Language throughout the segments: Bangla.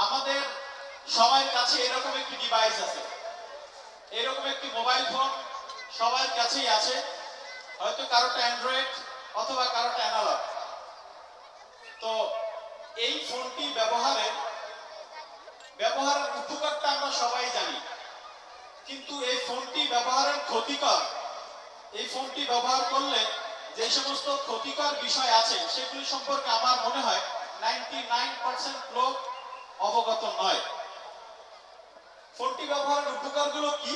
আমাদের সবার কাছে এরকম একটি ডিভাইস আছে, এরকম একটি মোবাইল ফোন সবার কাছেই আছে। হয়তো কারোটা অ্যান্ড্রয়েড অথবা কারোটা অ্যানালগ। তো এই ফোনটি ব্যবহারের উপকারটা আমরা সবাই জানি, কিন্তু এই ফোনটি ব্যবহারের ক্ষতিকর, এই ফোনটি ব্যবহার করলে যে সমস্ত ক্ষতিকর বিষয় আছে সেগুলি সম্পর্কে আমার মনে হয় 99% লোক অবগত নয়। ফোনটি ব্যবহারের উপকারগুলো কি?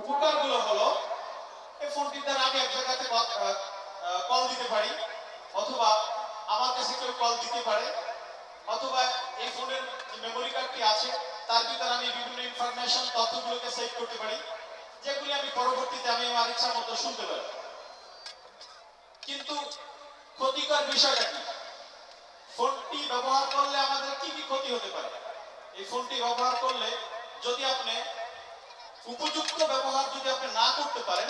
উপকারগুলো হলো, এই ফোনটি দ্বারা আমি এক জায়গাতে কল দিতে পারি, অথবা আমার কাছে কেউ কল দিতে পারে, অথবা এই ফোনের যে মেমোরি কার্ডটি আছে তার ভিতরে আমি বিভিন্ন ইনফরমেশন তথ্যগুলোকে সেভ করতে পারি, যেগুলি আমি পরবর্তীতে আমি আমার ইচ্ছা মতো শুনতে পারি। কিন্তু ক্ষতিকর বিষয়টা কি? ফোনটি ব্যবহার করলে আমাদের কি কি ক্ষতি হতে পারে? এই ফোনটি ব্যবহার করলে যদি আপনি উপযুক্ত ব্যবহার যদি আপনি না করতে পারেন,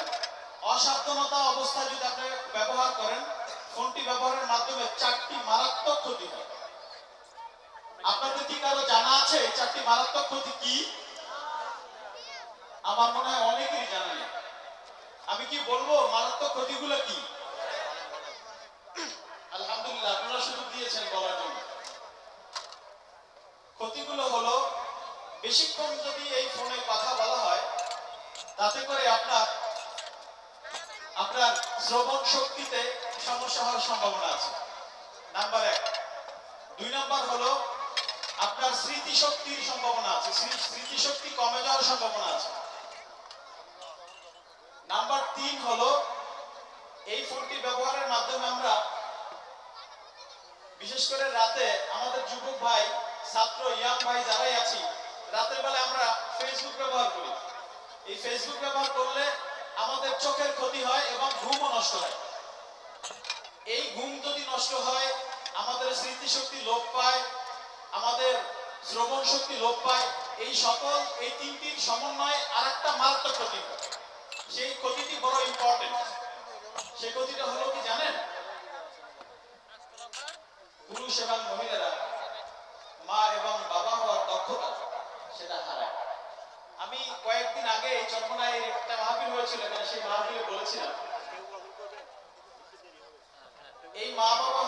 অসাবধানতা অবস্থায় যদি আপনি ব্যবহার করেন, ফোনটি ব্যবহারের মাধ্যমে 4টি মারাত্মক ক্ষতি হয়। আপনাদের কি কারো জানা আছে এই 4টি মারাত্মক ক্ষতি কি? আমার মনে হয় অনেকেরই জানা নেই। আমি কি বলবো মারাত্মক ক্ষতিগুলো কি? আলহামদুলিল্লাহ, আপনারা সুযোগ দিয়েছেন বলার জন্য। ক্ষতিগুলো হলো, বেশিক্ষণ যদি এই ফোনে কথা বলা হয় তাতে করে আপনার শ্রবণ শক্তিতে সমস্যা হওয়ার সম্ভাবনা আছে, নাম্বার 1। 2 নাম্বার হলো আপনার স্মৃতিশক্তির সম্ভাবনা আছে, স্মৃতিশক্তি কমে যাওয়ার সম্ভাবনা আছে। নাম্বার 3 হলো এই ফোনটি ব্যবহারের মাধ্যমে আমরা বিশেষ করে রাতে আমাদের যুবক ভাই, ছাত্র, ইয়াং ভাই যারাই আছি, রাতের বেলা আমরা ফেসবুক ব্যবহার করি। এই ফেসবুক ব্যবহার করলে আমাদের চোখের ক্ষতি হয় এবং ঘুমও নষ্ট হয়। এই ঘুম যদি নষ্ট হয়, আমাদের স্মৃতিশক্তি লোপ পায়, আমাদের শ্রবণ শক্তি লোপ পায়। এই 3টির সমন্বয়ে আরেকটা মারাত্মক ক্ষতি হয়। সেই ক্ষতিটি বড় ইম্পর্টেন্ট। সেই ক্ষতিটা হলো কি জানেন? পুরুষ এবং মহিলারা মা এবং বাবা হওয়ার দক্ষতা সেটা হারায়। আমি কয়েকদিন আগে চরমনায় একটা মাহফিল হয়েছিল, সেই মাহফিলে বলেছিলাম এই মা বাবা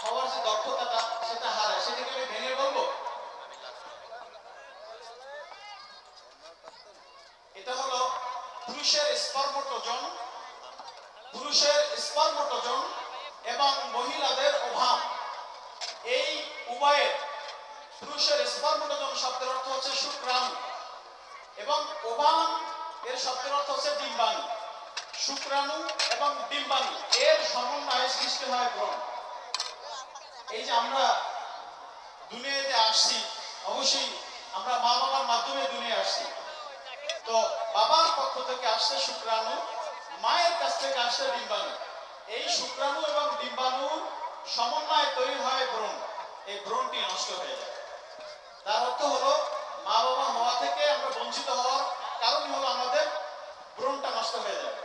হওয়ার যে দক্ষতাটা সেটা হারায়। সেটাকে আমি ভেঙে বলবো, এটা হলো পুরুষের স্পার্মটোজোন এবং মহিলাদের ওভাম। এই উভয়ের, পুরুষের স্পার্মটোজোন শব্দের অর্থ হচ্ছে শুক্রাণু এবং ওভাম এর শব্দের অর্থ হচ্ছে ডিম্বাণু। শুক্রাণু এবং ডিম্বাণু এর সমন্বয়ে সৃষ্টি হয় ভ্রূণ। এই যে আমরা দুনিয়াতে আসছি, অবশ্যই আমরা মা বাবার মাধ্যমে দুনিয়া আসছি। তো বাবার পক্ষ থেকে আসছে শুক্রাণু, মায়ের কাছ থেকে আসছে ডিম্বাণু। এই শুক্রাণু এবং ডিম্বাণুর সমন্বয়ে তৈরি হয় ভ্রূণ। এই ভ্রূণটি নষ্ট হয়ে যায়। তার অর্থ হলো মা বাবা হওয়া থেকে আমরা বঞ্চিত হওয়ার কারণ হলো আমাদের ভ্রূণটা নষ্ট হয়ে যাবে।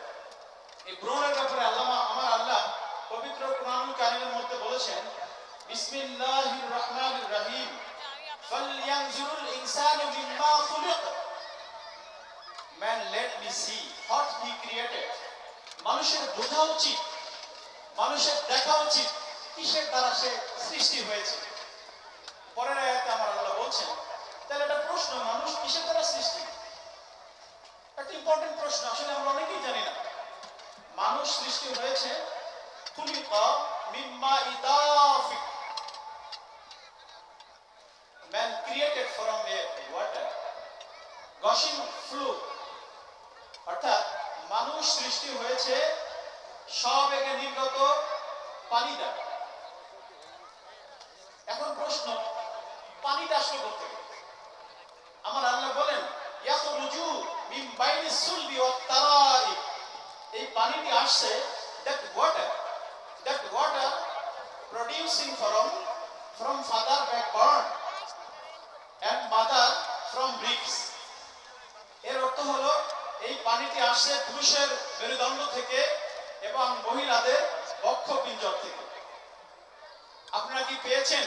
এই ভ্রূণের ব্যাপারে আমার আল্লাহ পবিত্র কুরআনুল কারীমের মধ্যে বলেছেন, বিসমিল্লাহির রহমানির রহিম, ফালইয়ানজুরুল ইনসানু মিম্মা খুলিক, man let me see what he created. মানুষের বোঝা উচিত, মানুষের দেখা উচিত কিসের দ্বারা সে সৃষ্টি হয়েছে। পরের আয়াতে আমার আল্লাহ বলছেন, তাহলে একটা প্রশ্ন, মানুষ কিসের দ্বারা সৃষ্টি? একটা ইম্পর্টেন্ট প্রশ্ন, আসলে আমরা অনেকেই জানি না। মানুষ সৃষ্টি হয়েছে খুলিকা মিম্মা ইদাফিক, man created from a water gushing fluid, অর্থাৎ মানুষ সৃষ্টি হয়েছে সবেগে নির্গত পানি দ্বারা। এখন প্রশ্ন, পানিটা আসলে কোথা থেকে? আমার আল্লাহ বলেন, ইয়াখরুজু মিন বাইনিস সুলবি ওয়াত তারাইব, এই পানিটি আসছে that water producing from father backbone and mother from ribs। এর অর্থ হলো এই পানিটি আসছে পুরুষের মেরুদণ্ড থেকে এবং মহিলাদের বক্ষপিঞ্জর থেকে। আপনারা কি পেয়েছেন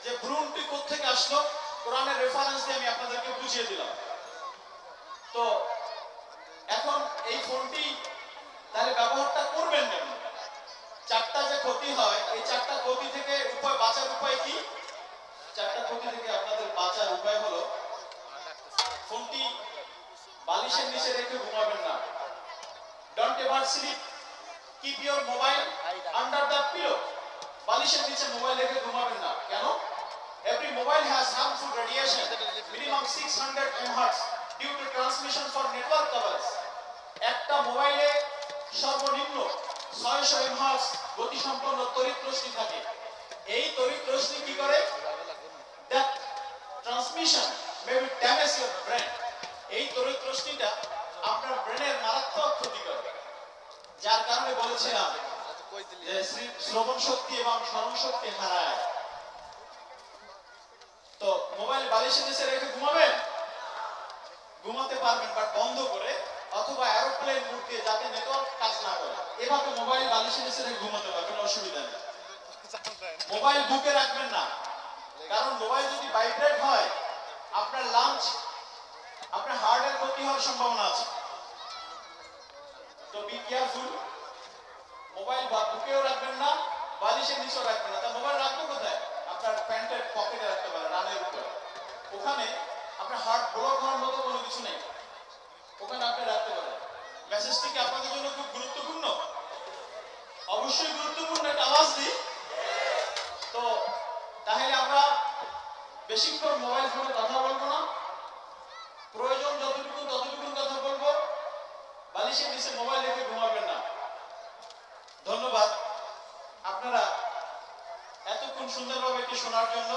যে ভ্রূণটি কোথা থেকে আসলো? কোরআনের রেফারেন্স দিয়ে আমি আপনাদেরকে বুঝিয়ে দিলাম। তো এখন এই ফোনটি তাহলে ব্যবহারটা করবেন কেন? চারটা যে ক্ষতি হয়, এই চারটা ক্ষতি থেকে বাঁচার উপায় কি? চারটা ক্ষতি থেকে আপনাদের বাঁচার উপায় হলো, ফোনটি বালিশের নিচে রেখে ঘুমাবেন না। Don't ever sleep, keep your mobile under the pillow. বালিশের নিচে মোবাইল রেখে ঘুমাবেন না। কেন? Every mobile has harmful radiation, minimum 600 MHz, due to transmission for network coverage. একটা মোবাইলে সর্বনিম্ন 600 MHz গতিসম্পন্ন তড়িৎ রশ্মি থাকে। এই তড়িৎ রশ্মি কি করে? That transmission may be damage your brain. এই তড়িৎ রশ্মিটা আপনার ব্রেনের মারাত্মক ক্ষতি করে। যার কারণে বলেছিলাম যে শ্রবণ শক্তি এবং স্মরণ শক্তি হারায়। তো মোবাইল বালিশের নিচে রেখে ঘুমাবেন? ঘুমাতে পারবেন, বাট বন্ধ করে অথবা এরোপ্লেন মুড দিয়ে, যাতে নেটওয়ার্ক কাজ না করে। এভাবে মোবাইল বালিশের নিচে রেখে ঘুমাতে পারবেন, অসুবিধা নেই। মোবাইল বুকে রাখবেন না, কারণ মোবাইল যদি ভাইব্রেট হয় আপনার লাঞ্চ, আপনার হার্টের ক্ষতি হওয়ার সম্ভাবনা আছে। তো বি কেয়ারফুল। মোবাইল বুকেও রাখবেন না, বালিশের নিচেও রাখবেন না। তা মোবাইল রাখবো কোথায়? আপনার প্যান্টের পকেটে রাখতে পারেন, রানের উপরে। ওখানে আপনার হার্ট ব্লক হওয়ার মতো কোনো কিছু নেই, ওখানে আপনি রাখতে পারেন। মেসেজটি কি আপনাদের জন্য খুব গুরুত্বপূর্ণ? অবশ্যই গুরুত্বপূর্ণ, একটা আওয়াজ দিই। তো তাহলে আমরা বেশিক্ষণ মোবাইল ফোনে কথা বলবো না, প্রয়োজন যতটুকু ততটুকু কথা বলবো। বালিশের নিচে মোবাইল রেখে ঘুমাবেন না। ধন্যবাদ আপনারা এতক্ষণ সুন্দরভাবে এটি শোনার জন্য।